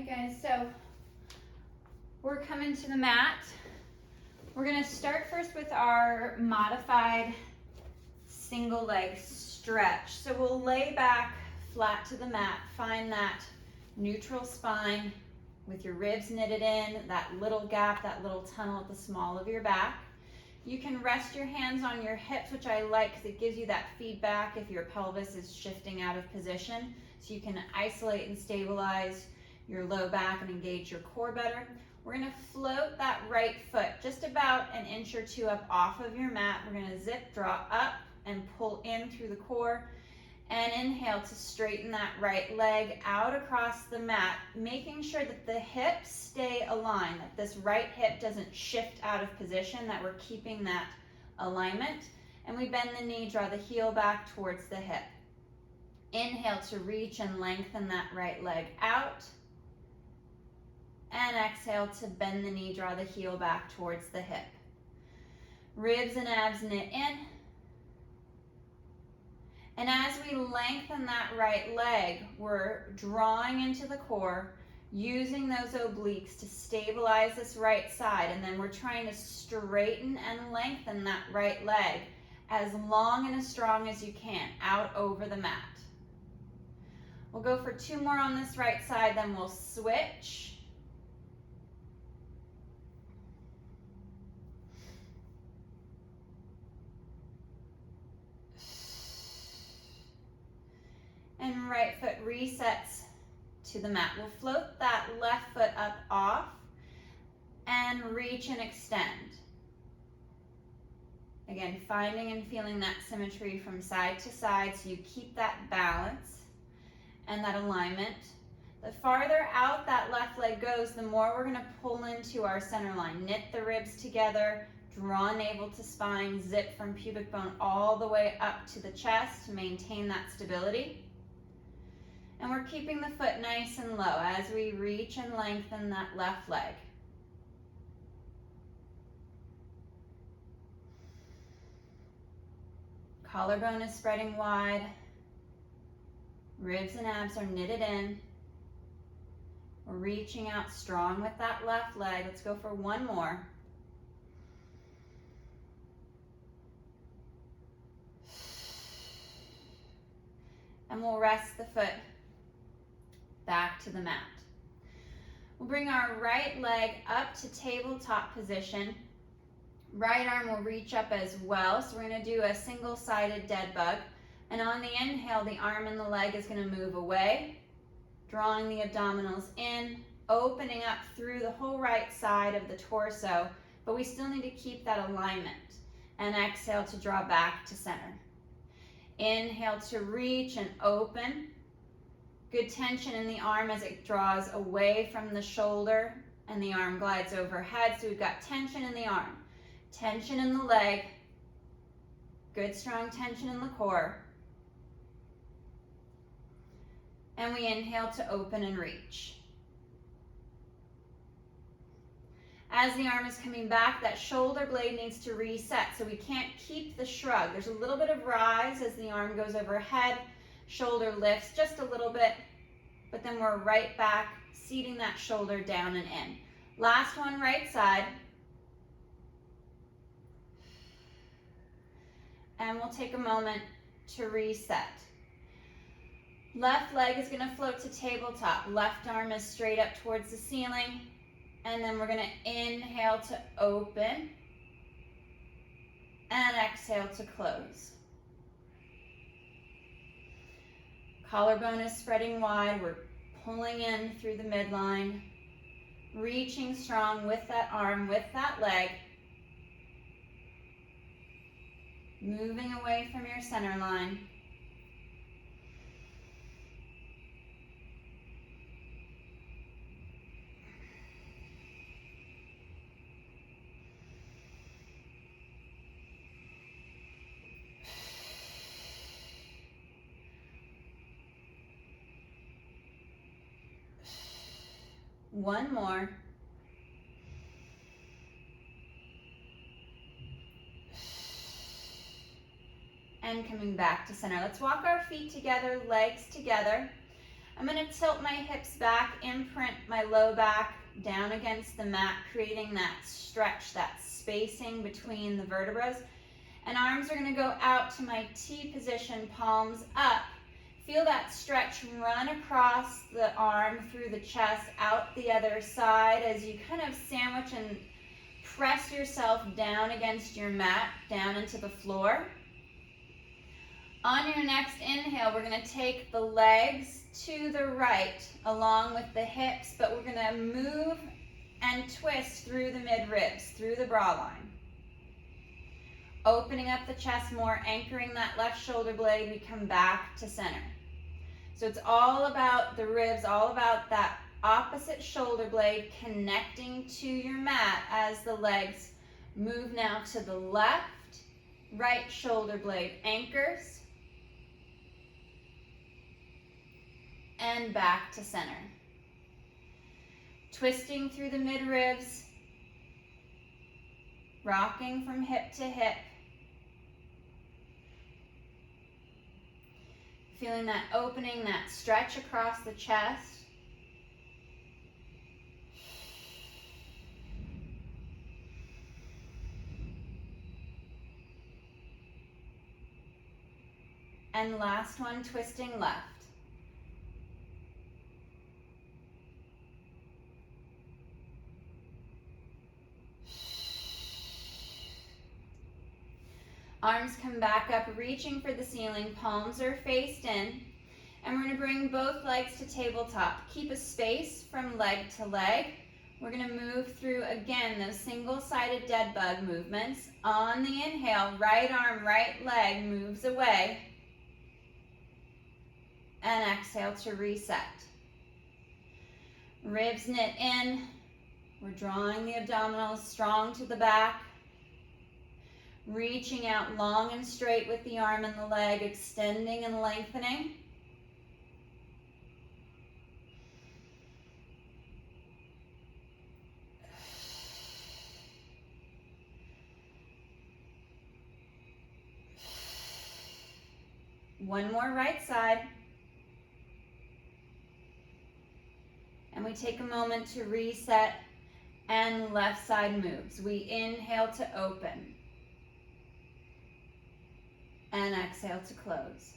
right, guys, so we're coming to the mat. We're gonna start first with our modified single leg stretch. So we'll lay back flat to the mat, find that neutral spine with your ribs knitted in, that little gap, that little tunnel at the small of your back. You can rest your hands on your hips, which I like because it gives you that feedback if your pelvis is shifting out of position. So you can isolate and stabilize your low back and engage your core better. We're gonna float that right foot just about an inch or two up off of your mat. We're gonna zip, draw up and pull in through the core, and inhale to straighten that right leg out across the mat, making sure that the hips stay aligned, that this right hip doesn't shift out of position, that we're keeping that alignment. And we bend the knee, draw the heel back towards the hip. Inhale to reach and lengthen that right leg out. And exhale to bend the knee, draw the heel back towards the hip. Ribs and abs knit in. And as we lengthen that right leg, we're drawing into the core, using those obliques to stabilize this right side, and then we're trying to straighten and lengthen that right leg as long and as strong as you can out over the mat. We'll go for 2 more on this right side, then we'll switch. And right foot resets to the mat. We'll float that left foot up off and reach and extend. Again, finding and feeling that symmetry from side to side so you keep that balance and that alignment. The farther out that left leg goes, the more we're gonna pull into our center line. Knit the ribs together, draw navel to spine, zip from pubic bone all the way up to the chest to maintain that stability. And we're keeping the foot nice and low as we reach and lengthen that left leg. Collarbone is spreading wide. Ribs and abs are knitted in. We're reaching out strong with that left leg. Let's go for 1 more. And we'll rest the foot back to the mat. We'll bring our right leg up to tabletop position. Right arm will reach up as well. So we're gonna do a single-sided dead bug. And on the inhale, the arm and the leg is gonna move away, drawing the abdominals in, opening up through the whole right side of the torso, but we still need to keep that alignment. And exhale to draw back to center. Inhale to reach and open. Good tension in the arm as it draws away from the shoulder and the arm glides overhead. So we've got tension in the arm, tension in the leg, good strong tension in the core. And we inhale to open and reach. As the arm is coming back, that shoulder blade needs to reset, so we can't keep the shrug. There's a little bit of rise as the arm goes overhead, shoulder lifts just a little bit, but then we're right back, seating that shoulder down and in. Last one, right side. And we'll take a moment to reset. Left leg is gonna float to tabletop. Left arm is straight up towards the ceiling. And then we're gonna inhale to open and exhale to close. Collarbone is spreading wide. We're pulling in through the midline, reaching strong with that arm, with that leg, moving away from your center line. One more. And coming back to center. Let's walk our feet together, legs together. I'm going to tilt my hips back, imprint my low back down against the mat, creating that stretch, that spacing between the vertebrae. And arms are going to go out to my T position, palms up. Feel that stretch run across the arm, through the chest, out the other side as you kind of sandwich and press yourself down against your mat, down into the floor. On your next inhale, we're going to take the legs to the right along with the hips, but we're going to move and twist through the mid-ribs, through the bra line. Opening up the chest more, anchoring that left shoulder blade, we come back to center. So it's all about the ribs, all about that opposite shoulder blade connecting to your mat as the legs move now to the left, right shoulder blade anchors, and back to center. Twisting through the mid-ribs, rocking from hip to hip. Feeling that opening, that stretch across the chest. And last one, twisting left. Arms come back up, reaching for the ceiling, palms are faced in, and we're going to bring both legs to tabletop. Keep a space from leg to leg. We're going to move through, again, those single-sided dead bug movements. On the inhale, right arm, right leg moves away, and exhale to reset. Ribs knit in. We're drawing the abdominals strong to the back. Reaching out long and straight with the arm and the leg, extending and lengthening. One more right side. And we take a moment to reset, and left side moves. We inhale to open. And exhale to close.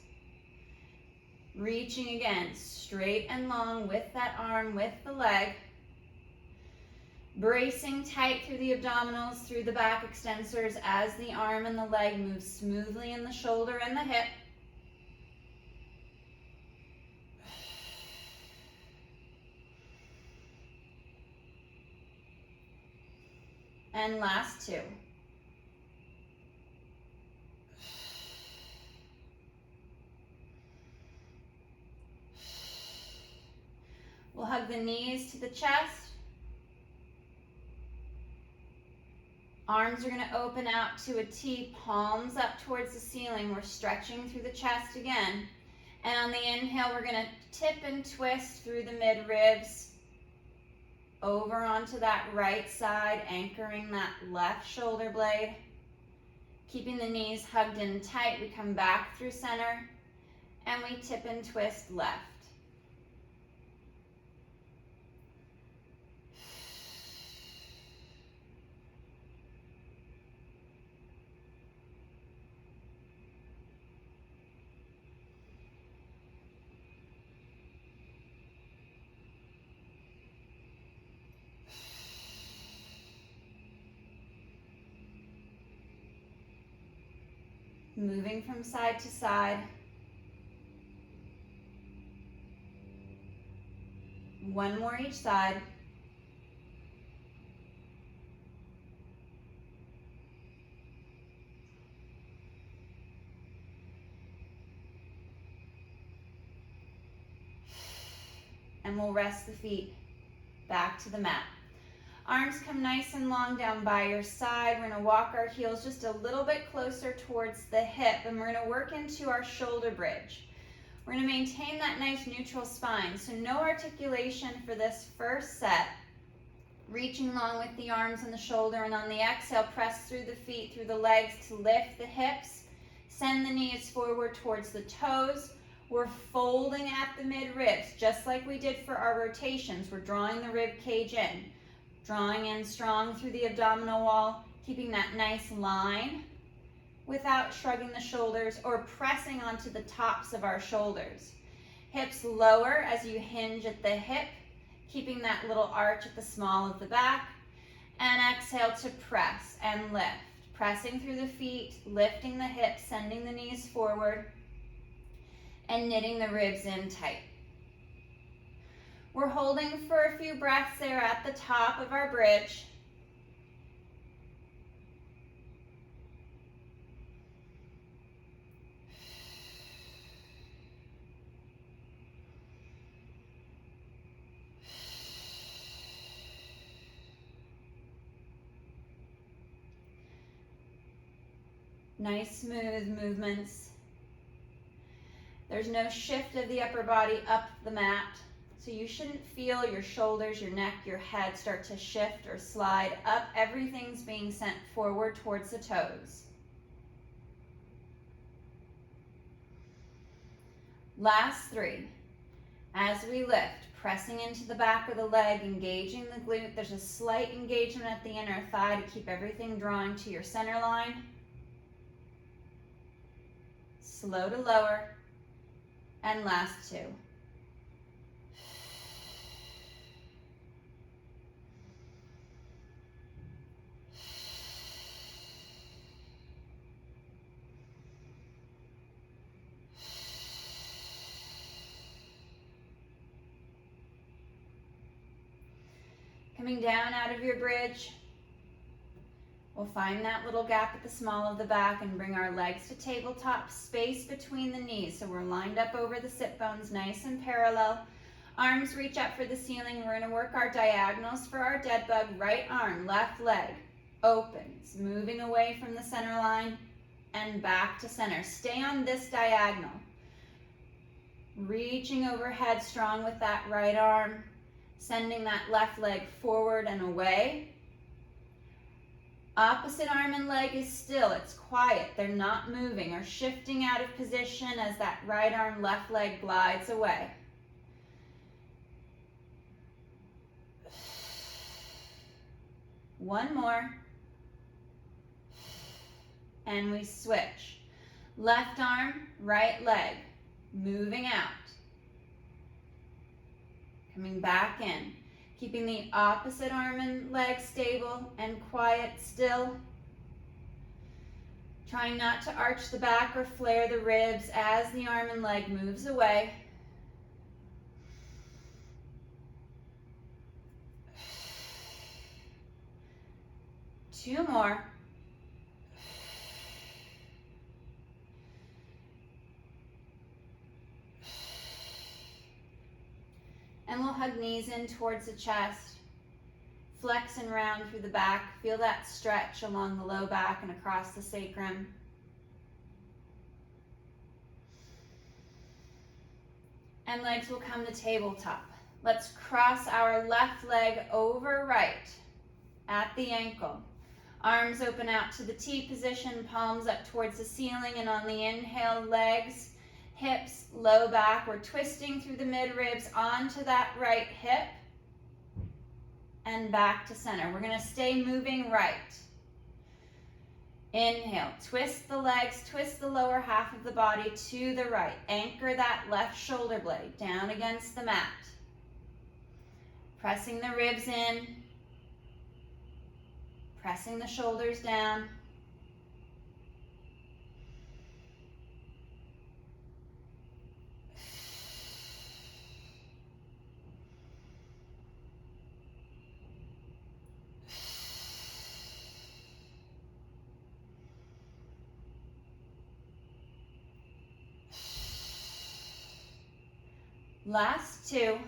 Reaching again, straight and long with that arm, with the leg. Bracing tight through the abdominals, through the back extensors as the arm and the leg move smoothly in the shoulder and the hip. And last two. We'll hug the knees to the chest. Arms are going to open out to a T, palms up towards the ceiling. We're stretching through the chest again. And on the inhale, we're going to tip and twist through the mid-ribs, over onto that right side, anchoring that left shoulder blade. Keeping the knees hugged in tight, we come back through center, and we tip and twist left. Moving from side to side. One more each side. And we'll rest the feet back to the mat. Arms come nice and long down by your side. We're going to walk our heels just a little bit closer towards the hip, and we're going to work into our shoulder bridge. We're going to maintain that nice neutral spine, so no articulation for this first set. Reaching long with the arms and the shoulder, and on the exhale, press through the feet, through the legs to lift the hips. Send the knees forward towards the toes. We're folding at the mid-ribs, just like we did for our rotations. We're drawing the rib cage in, drawing in strong through the abdominal wall, keeping that nice line without shrugging the shoulders or pressing onto the tops of our shoulders. Hips lower as you hinge at the hip, keeping that little arch at the small of the back. And exhale to press and lift. Pressing through the feet, lifting the hips, sending the knees forward, and knitting the ribs in tight. We're holding for a few breaths there at the top of our bridge. Nice smooth movements. There's no shift of the upper body up the mat, so you shouldn't feel your shoulders, your neck, your head start to shift or slide up. Everything's being sent forward towards the toes. Last 3. As we lift, pressing into the back of the leg, engaging the glute. There's a slight engagement at the inner thigh to keep everything drawing to your center line. Slow to lower, and last 2. Coming down out of your bridge, we'll find that little gap at the small of the back and bring our legs to tabletop, space between the knees. So we're lined up over the sit bones, nice and parallel. Arms reach up for the ceiling. We're gonna work our diagonals for our dead bug. Right arm, left leg, opens, moving away from the center line and back to center. Stay on this diagonal. Reaching overhead strong with that right arm, sending that left leg forward and away. Opposite arm and leg is still, it's quiet. They're not moving or shifting out of position as that right arm, left leg glides away. One more. And we switch. Left arm, right leg, moving out. Coming back in. Keeping the opposite arm and leg stable and quiet still. Trying not to arch the back or flare the ribs as the arm and leg moves away. Two more. And we'll hug knees in towards the chest. Flex and round through the back. Feel that stretch along the low back and across the sacrum. And legs will come to tabletop. Let's cross our left leg over right at the ankle. Arms open out to the T position, palms up towards the ceiling, and on the inhale, legs, hips, low back. We're twisting through the mid-ribs onto that right hip and back to center. We're gonna stay moving right. Inhale, twist the legs, twist the lower half of the body to the right. Anchor that left shoulder blade down against the mat. Pressing the ribs in, pressing the shoulders down. Last 2.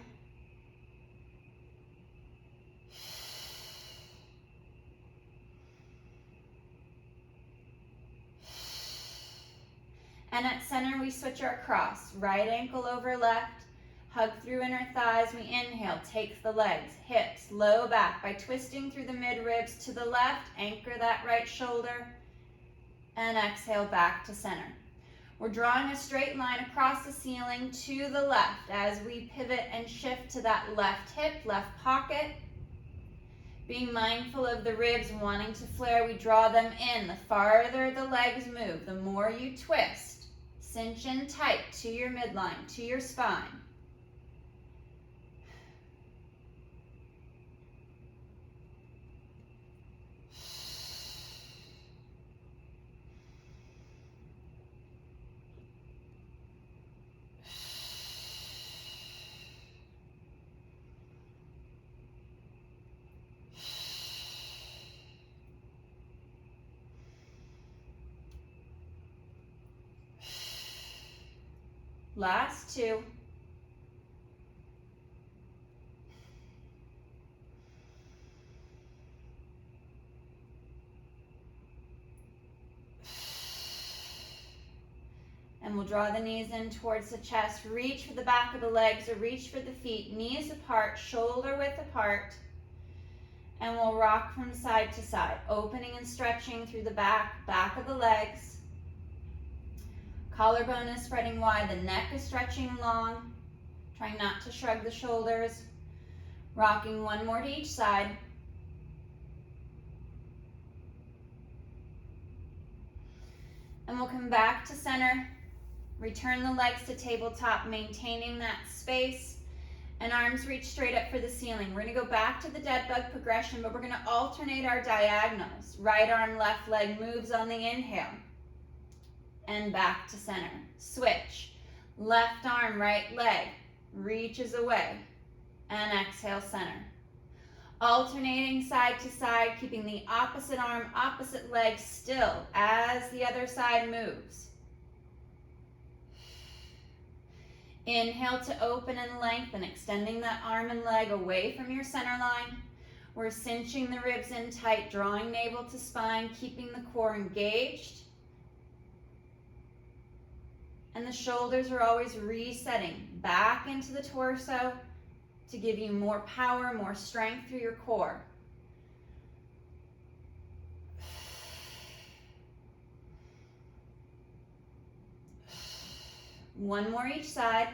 And at center, we switch our cross. Right ankle over left, hug through inner thighs. We inhale, take the legs, hips, low back by twisting through the mid-ribs to the left. Anchor that right shoulder. And exhale back to center. We're drawing a straight line across the ceiling to the left as we pivot and shift to that left hip, left pocket. Being mindful of the ribs wanting to flare, we draw them in. The farther the legs move, the more you twist. Cinch in tight to your midline, to your spine. Last two. And we'll draw the knees in towards the chest. Reach for the back of the legs or reach for the feet. Knees apart, shoulder width apart. And we'll rock from side to side, opening and stretching through the back of the legs. Collarbone is spreading wide, the neck is stretching long. Trying not to shrug the shoulders. Rocking one more to each side. And we'll come back to center. Return the legs to tabletop, maintaining that space. And arms reach straight up for the ceiling. We're gonna go back to the dead bug progression, but we're gonna alternate our diagonals. Right arm, left leg moves on the inhale. And back to center. Switch. Left arm, right leg reaches away. And exhale, center. Alternating side to side, keeping the opposite arm, opposite leg still as the other side moves. Inhale to open and lengthen, extending that arm and leg away from your center line. We're cinching the ribs in tight, drawing navel to spine, keeping the core engaged. And the shoulders are always resetting back into the torso to give you more power, more strength through your core. One more each side.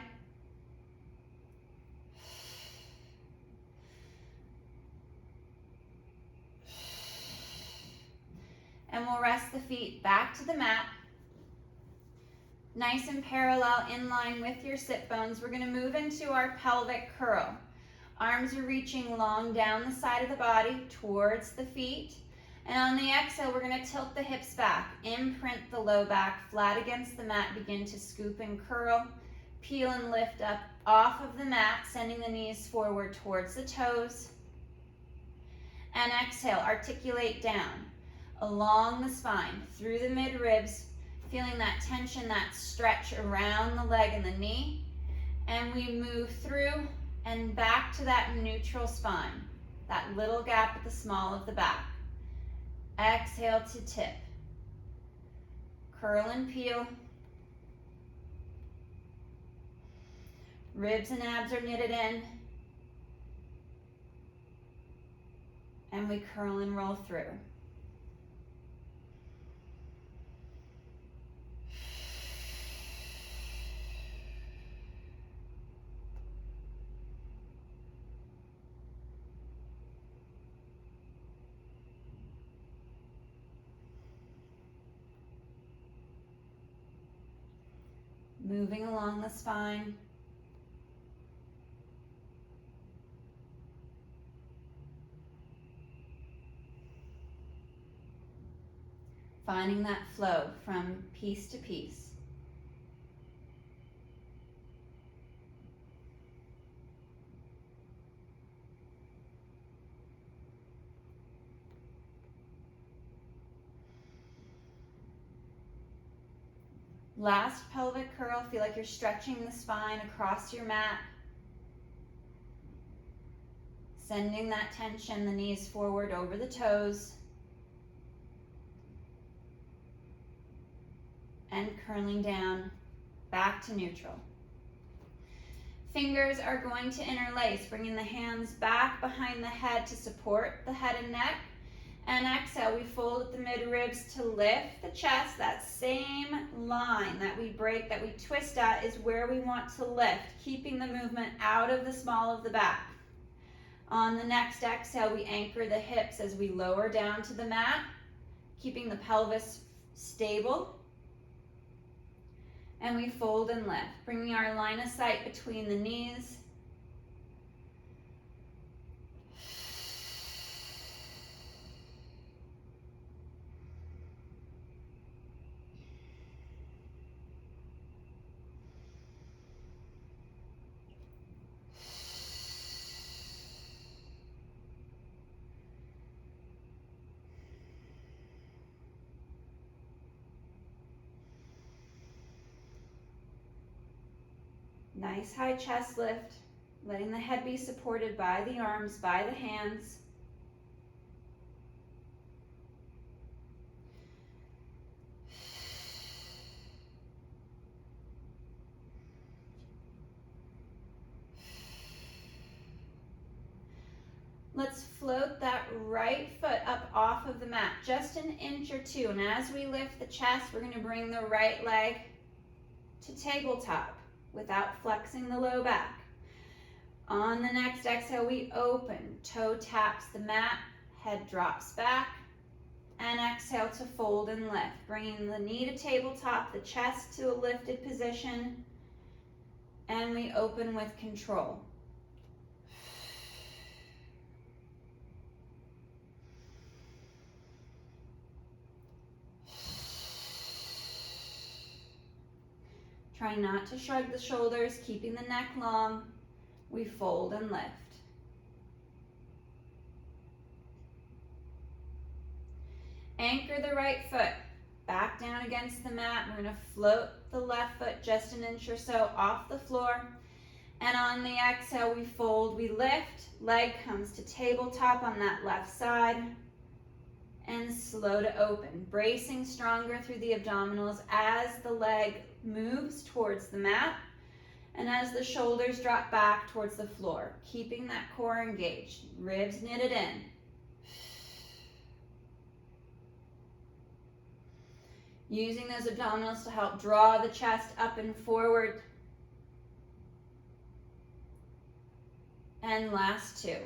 And we'll rest the feet back to the mat. Nice and parallel in line with your sit bones. We're going to move into our pelvic curl. Arms are reaching long down the side of the body towards the feet. And on the exhale, we're going to tilt the hips back, imprint the low back flat against the mat, begin to scoop and curl, peel and lift up off of the mat, sending the knees forward towards the toes. And exhale, articulate down, along the spine, through the mid ribs, feeling that tension, that stretch around the leg and the knee. And we move through and back to that neutral spine, that little gap at the small of the back. Exhale to tip. Curl and peel. Ribs and abs are knitted in. And we curl and roll through. Moving along the spine. Finding that flow from piece to piece. Last pelvic curl, feel like you're stretching the spine across your mat. Sending that tension, the knees forward over the toes. And curling down, back to neutral. Fingers are going to interlace, bringing the hands back behind the head to support the head and neck. And exhale, we fold at the mid-ribs to lift the chest. That same line that we break, that we twist at, is where we want to lift, keeping the movement out of the small of the back. On the next exhale, we anchor the hips as we lower down to the mat, keeping the pelvis stable. And we fold and lift, bringing our line of sight between the knees. Nice high chest lift, letting the head be supported by the arms, by the hands. Let's float that right foot up off of the mat, just an inch or two. And as we lift the chest, we're going to bring the right leg to tabletop without flexing the low back. On the next exhale, we open, toe taps the mat, head drops back, and exhale to fold and lift, bringing the knee to tabletop, the chest to a lifted position, and we open with control. Try not to shrug the shoulders, keeping the neck long. We fold and lift. Anchor the right foot back down against the mat. We're going to float the left foot just an inch or so off the floor. And on the exhale, we fold, we lift. Leg comes to tabletop on that left side. And slow to open, bracing stronger through the abdominals as the leg moves towards the mat and as the shoulders drop back towards the floor, keeping that core engaged, ribs knitted in. Using those abdominals to help draw the chest up and forward. And last two.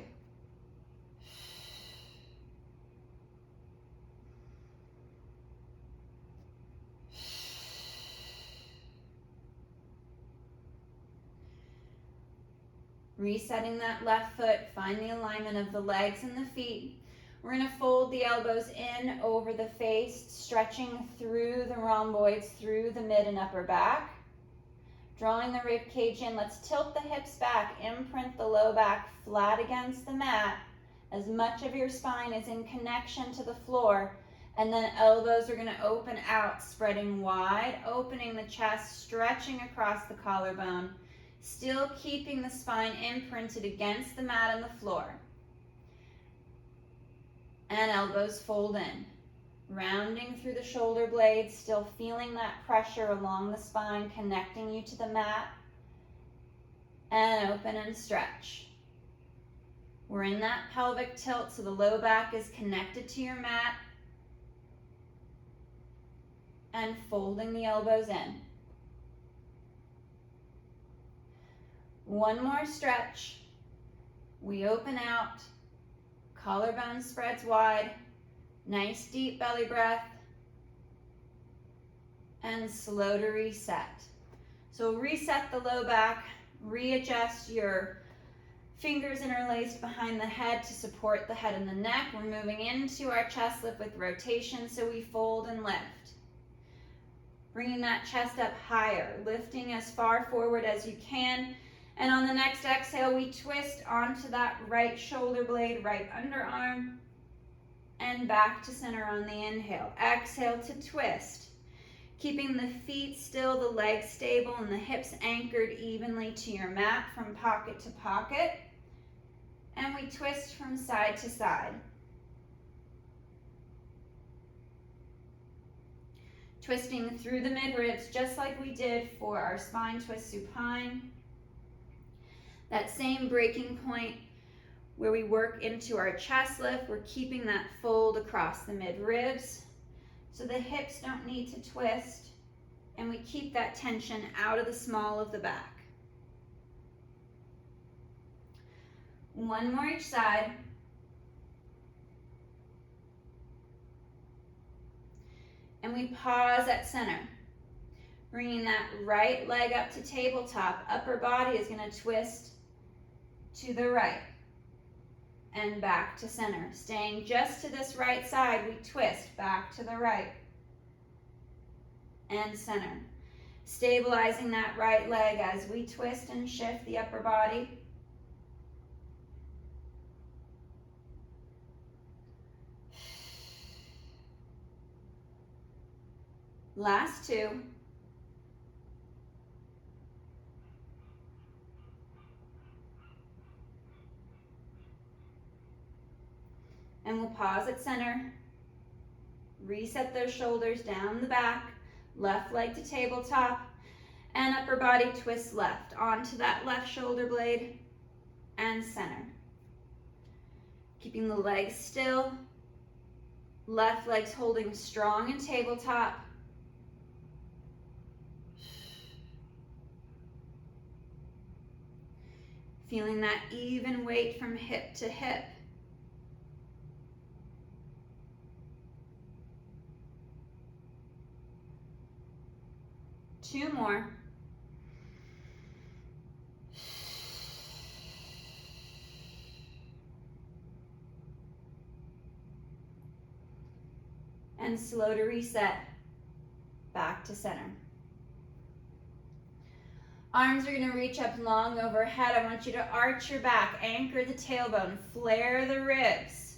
Resetting that left foot, find the alignment of the legs and the feet. We're going to fold the elbows in over the face, stretching through the rhomboids, through the mid and upper back. Drawing the rib cage in, let's tilt the hips back, imprint the low back flat against the mat. As much of your spine is in connection to the floor, and then elbows are going to open out, spreading wide, opening the chest, stretching across the collarbone. Still keeping the spine imprinted against the mat and the floor. And elbows fold in. Rounding through the shoulder blades, still feeling that pressure along the spine, connecting you to the mat. And open and stretch. We're in that pelvic tilt, so the low back is connected to your mat. And folding the elbows in. One more stretch. We open out. Collarbone spreads wide. Nice deep belly breath. And slow to reset. So reset the low back. Readjust your fingers interlaced behind the head to support the head and the neck. We're moving into our chest lift with rotation, so we fold and lift. Bringing that chest up higher, lifting as far forward as you can. And on the next exhale, we twist onto that right shoulder blade, right underarm, and back to center on the inhale. Exhale to twist, keeping the feet still, the legs stable, and the hips anchored evenly to your mat from pocket to pocket. And we twist from side to side. Twisting through the mid-ribs, just like we did for our spine twist supine. That same breaking point where we work into our chest lift. We're keeping that fold across the mid-ribs so the hips don't need to twist, and we keep that tension out of the small of the back. One more each side. And we pause at center. Bringing that right leg up to tabletop. Upper body is going to twist to the right and back to center. Staying just to this right side, we twist back to the right and center. Stabilizing that right leg as we twist and shift the upper body. Last two. And we'll pause at center. Reset those shoulders down the back. Left leg to tabletop. And upper body twist left onto that left shoulder blade and center. Keeping the legs still. Left leg's holding strong in tabletop. Feeling that even weight from hip to hip. Two more. And slow to reset back to center. Arms are going to reach up long overhead. I want you to arch your back, anchor the tailbone, flare the ribs,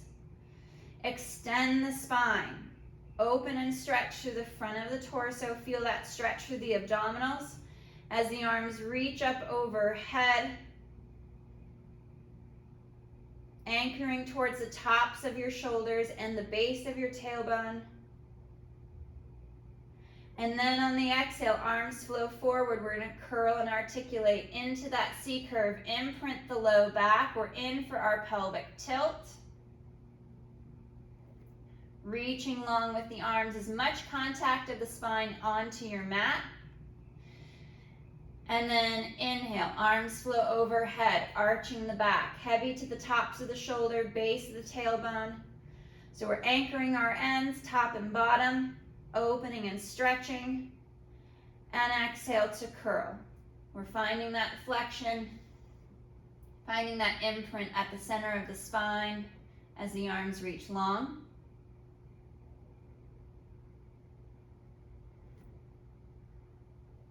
extend the spine, open and stretch through the front of the torso. Feel that stretch through the abdominals as the arms reach up overhead, anchoring towards the tops of your shoulders and the base of your tailbone. And then on the exhale, arms flow forward. We're going to curl and articulate into that C curve. Imprint the low back. We're in for our pelvic tilt. Reaching long with the arms, as much contact of the spine onto your mat. And then inhale, arms flow overhead, arching the back, heavy to the tops of the shoulder, base of the tailbone. So we're anchoring our ends, top and bottom, opening and stretching, and exhale to curl. We're finding that flexion, finding that imprint at the center of the spine as the arms reach long.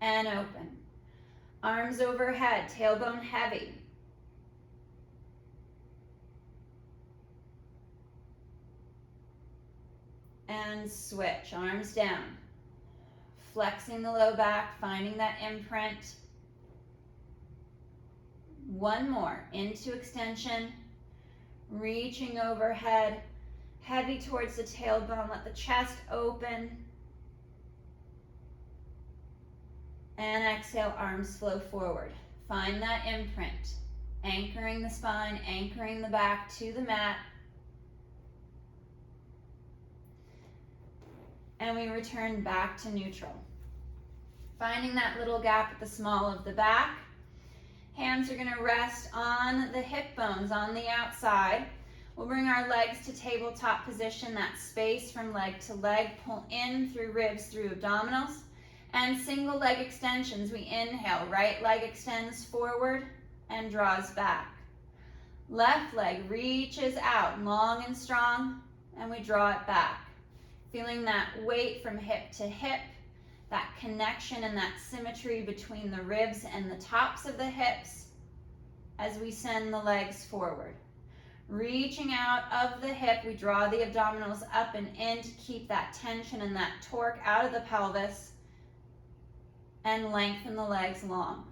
And open. Arms overhead, tailbone heavy. And switch, arms down. Flexing the low back, finding that imprint. One more, into extension, reaching overhead, heavy towards the tailbone, let the chest open. And exhale, arms flow forward. Find that imprint, anchoring the spine, anchoring the back to the mat. And we return back to neutral. Finding that little gap at the small of the back. Hands are going to rest on the hip bones on the outside. We'll bring our legs to tabletop position, that space from leg to leg. Pull in through ribs, through abdominals. And single leg extensions. We inhale, right leg extends forward and draws back. Left leg reaches out, long and strong, and we draw it back. Feeling that weight from hip to hip, that connection and that symmetry between the ribs and the tops of the hips as we send the legs forward. Reaching out of the hip, we draw the abdominals up and in to keep that tension and that torque out of the pelvis and lengthen the legs long.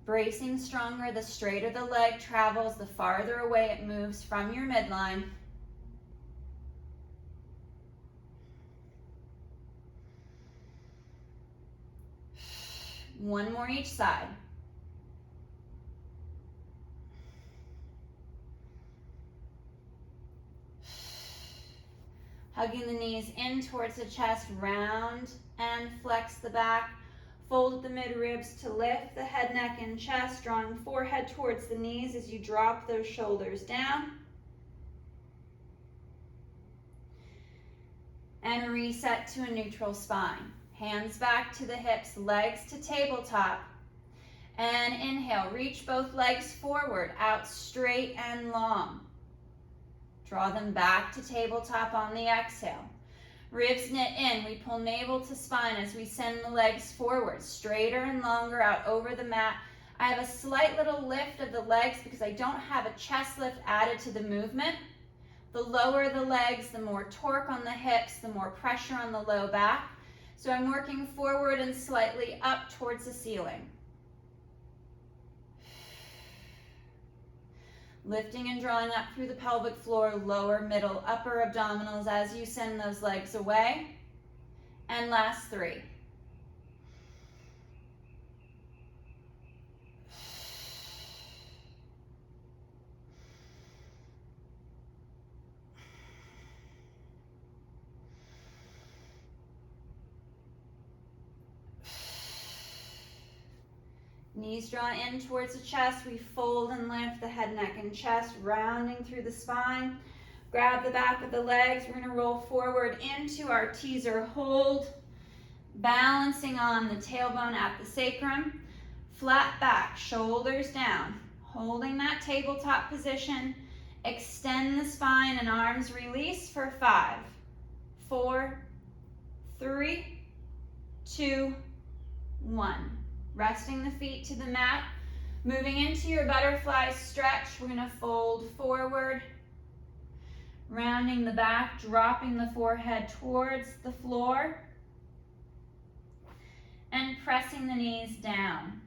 Bracing stronger, the straighter the leg travels, the farther away it moves from your midline. One more each side. Hugging the knees in towards the chest, round and flex the back. Fold the mid-ribs to lift the head, neck, and chest, drawing forehead towards the knees as you drop those shoulders down. And reset to a neutral spine. Hands back to the hips, legs to tabletop. And inhale, reach both legs forward, out straight and long. Draw them back to tabletop on the exhale. Ribs knit in, we pull navel to spine as we send the legs forward, straighter and longer out over the mat. I have a slight little lift of the legs because I don't have a chest lift added to the movement. The lower the legs, the more torque on the hips, the more pressure on the low back. So I'm working forward and slightly up towards the ceiling. Lifting and drawing up through the pelvic floor, lower, middle, upper abdominals as you send those legs away. And last 3. Knees draw in towards the chest. We fold and lift the head, neck, and chest, rounding through the spine. Grab the back of the legs. We're going to roll forward into our teaser hold, balancing on the tailbone at the sacrum. Flat back, shoulders down, holding that tabletop position. Extend the spine and arms release for 5, 4, 3, 2, 1. Resting the feet to the mat. Moving into your butterfly stretch, we're going to fold forward, rounding the back, dropping the forehead towards the floor, and pressing the knees down.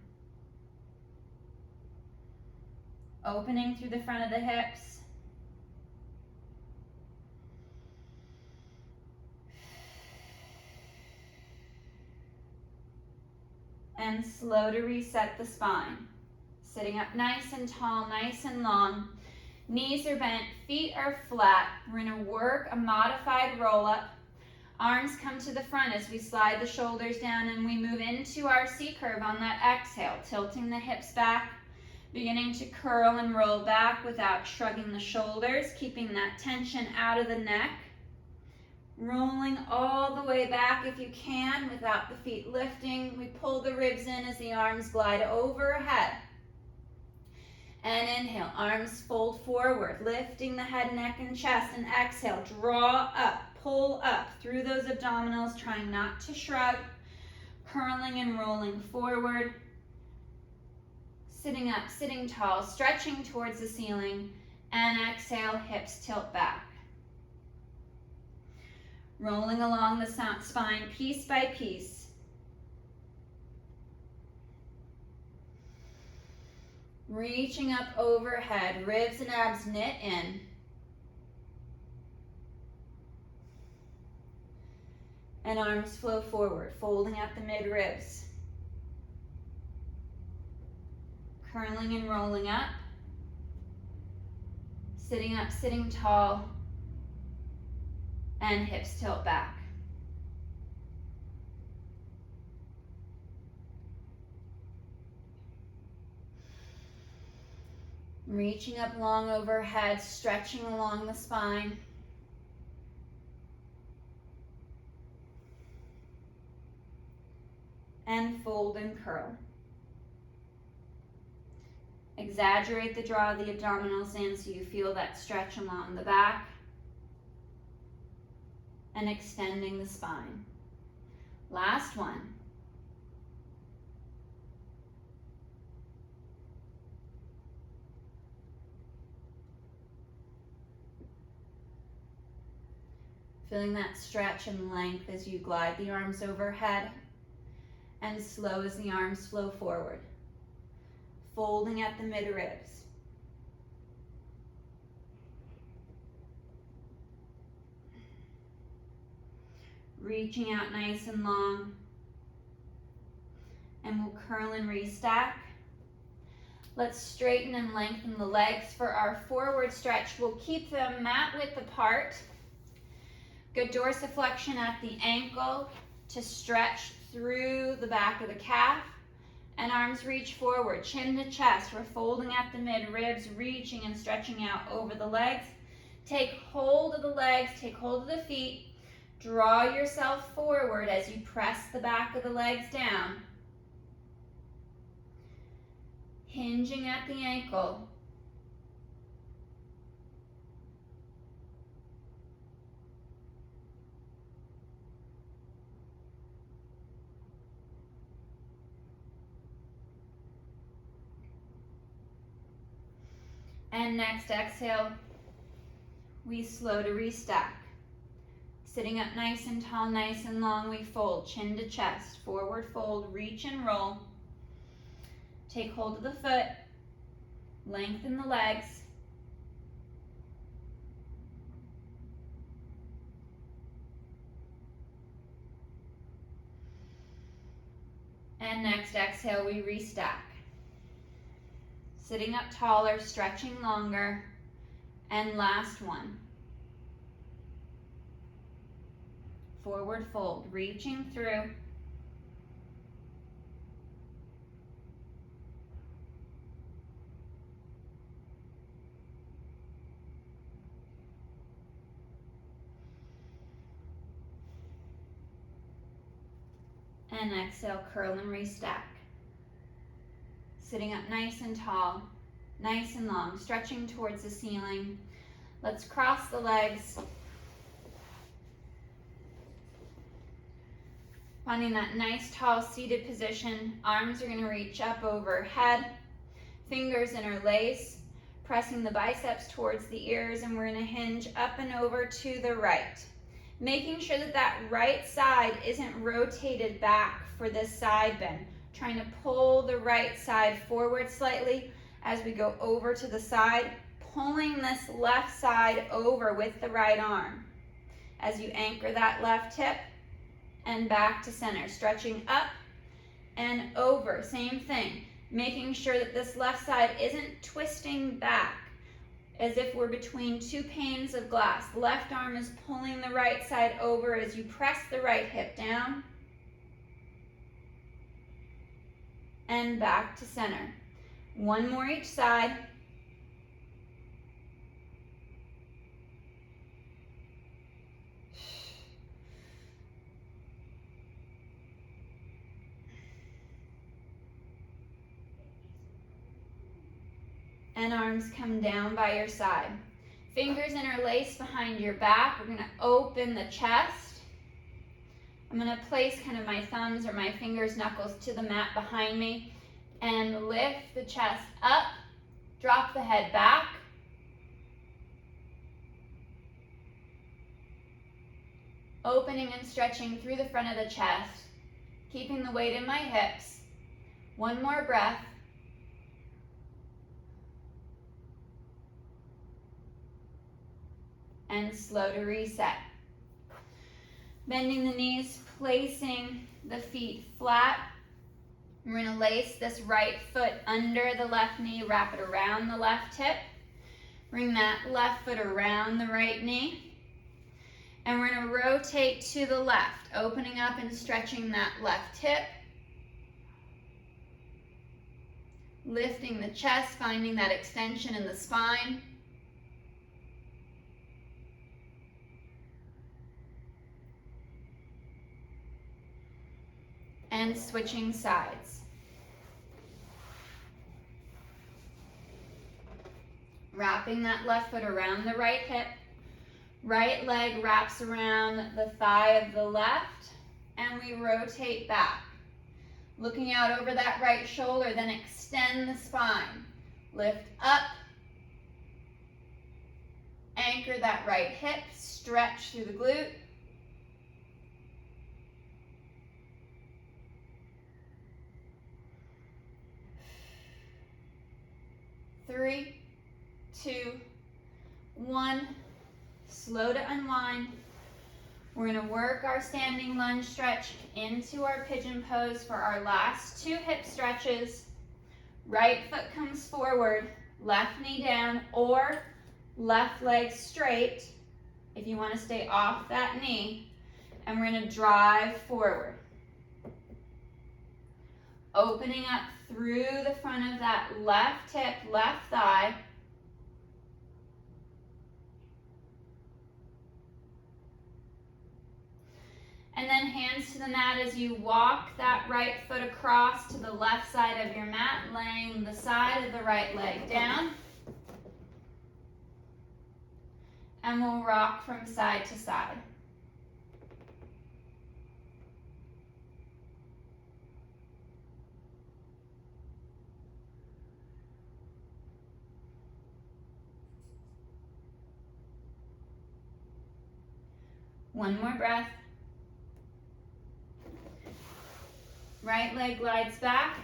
Opening through the front of the hips. And slow to reset the spine. Sitting up nice and tall, nice and long. Knees are bent, feet are flat. We're going to work a modified roll-up. Arms come to the front as we slide the shoulders down and we move into our C-curve on that exhale, tilting the hips back, beginning to curl and roll back without shrugging the shoulders, keeping that tension out of the neck. Rolling all the way back if you can without the feet lifting. We pull the ribs in as the arms glide overhead. And inhale, arms fold forward, lifting the head, neck, and chest. And exhale, draw up, pull up through those abdominals, trying not to shrug. Curling and rolling forward. Sitting up, sitting tall, stretching towards the ceiling. And exhale, hips tilt back. Rolling along the spine piece by piece. Reaching up overhead, ribs and abs knit in. And arms flow forward, folding at the mid-ribs. Curling and rolling up. Sitting up, sitting tall. And hips tilt back. Reaching up long overhead, stretching along the spine. And fold and curl. Exaggerate the draw of the abdominals in so you feel that stretch along the back. And extending the spine. Last one. Feeling that stretch and length as you glide the arms overhead, and slow as the arms flow forward. Folding at the mid-ribs. Reaching out nice and long. and we'll curl and restack. Let's straighten and lengthen the legs for our forward stretch. We'll keep them mat width apart. Good dorsiflexion at the ankle to stretch through the back of the calf. And arms reach forward, chin to chest. We're folding at the mid-ribs, reaching and stretching out over the legs. Take hold of the legs, take hold of the feet. Draw yourself forward as you press the back of the legs down. Hinging at the ankle. And next exhale, we slow to restack. Sitting up nice and tall, nice and long, we fold, chin to chest, forward fold, reach and roll. Take hold of the foot, lengthen the legs. And next exhale, we restack. Sitting up taller, stretching longer, and last one. Forward fold, reaching through. And exhale, curl and restack. Sitting up nice and tall, nice and long, stretching towards the ceiling. Let's cross the legs. Finding that nice tall seated position. Arms are going to reach up overhead. Fingers interlace, pressing the biceps towards the ears, and we're going to hinge up and over to the right. Making sure that that right side isn't rotated back for this side bend. Trying to pull the right side forward slightly as we go over to the side, pulling this left side over with the right arm. As you anchor that left hip and back to center, stretching up and over, same thing. Making sure that this left side isn't twisting back as if we're between two panes of glass. Left arm is pulling the right side over as you press the right hip down and back to center. One more each side. And arms come down by your side. Fingers interlace behind your back. We're going to open the chest. I'm going to place kind of my thumbs or my fingers, knuckles to the mat behind me and lift the chest up. Drop the head back. Opening and stretching through the front of the chest, keeping the weight in my hips. One more breath. And slow to reset. Bending the knees, placing the feet flat. We're going to lace this right foot under the left knee, wrap it around the left hip. Bring that left foot around the right knee. And we're going to rotate to the left, opening up and stretching that left hip. Lifting the chest, finding that extension in the spine. And switching sides. Wrapping that left foot around the right hip. Right leg wraps around the thigh of the left, and we rotate back. Looking out over that right shoulder, then extend the spine. Lift up. Anchor that right hip, stretch through the glute. Three, two, one. Slow to unwind. We're gonna work our standing lunge stretch into our pigeon pose for our last 2 hip stretches. Right foot comes forward, left knee down, or left leg straight if you want to stay off that knee. And we're going to drive forward. Opening up through the front of that left hip, left thigh. And then hands to the mat as you walk that right foot across to the left side of your mat, laying the side of the right leg down. And we'll rock from side to side. One more breath. Right leg glides back.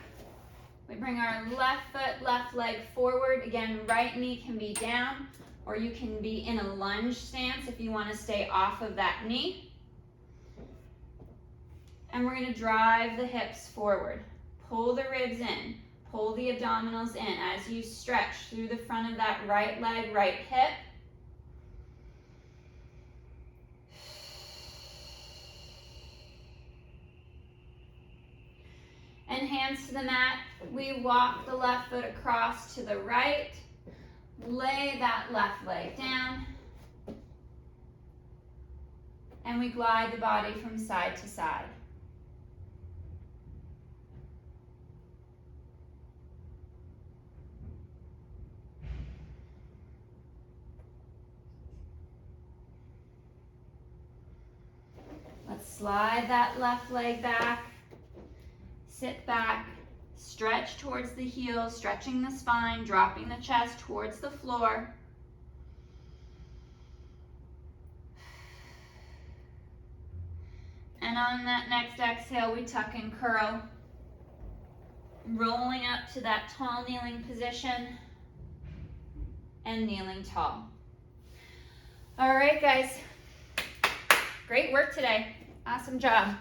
We bring our left foot, left leg forward. Again, right knee can be down, or you can be in a lunge stance if you want to stay off of that knee. And we're going to drive the hips forward. Pull the ribs in. Pull the abdominals in as you stretch through the front of that right leg, right hip. And hands to the mat, we walk the left foot across to the right, lay that left leg down, and we glide the body from side to side. Let's slide that left leg back. Sit back, stretch towards the heels, stretching the spine, dropping the chest towards the floor. And on that next exhale, we tuck and curl, rolling up to that tall kneeling position and kneeling tall. All right, guys, great work today. Awesome job.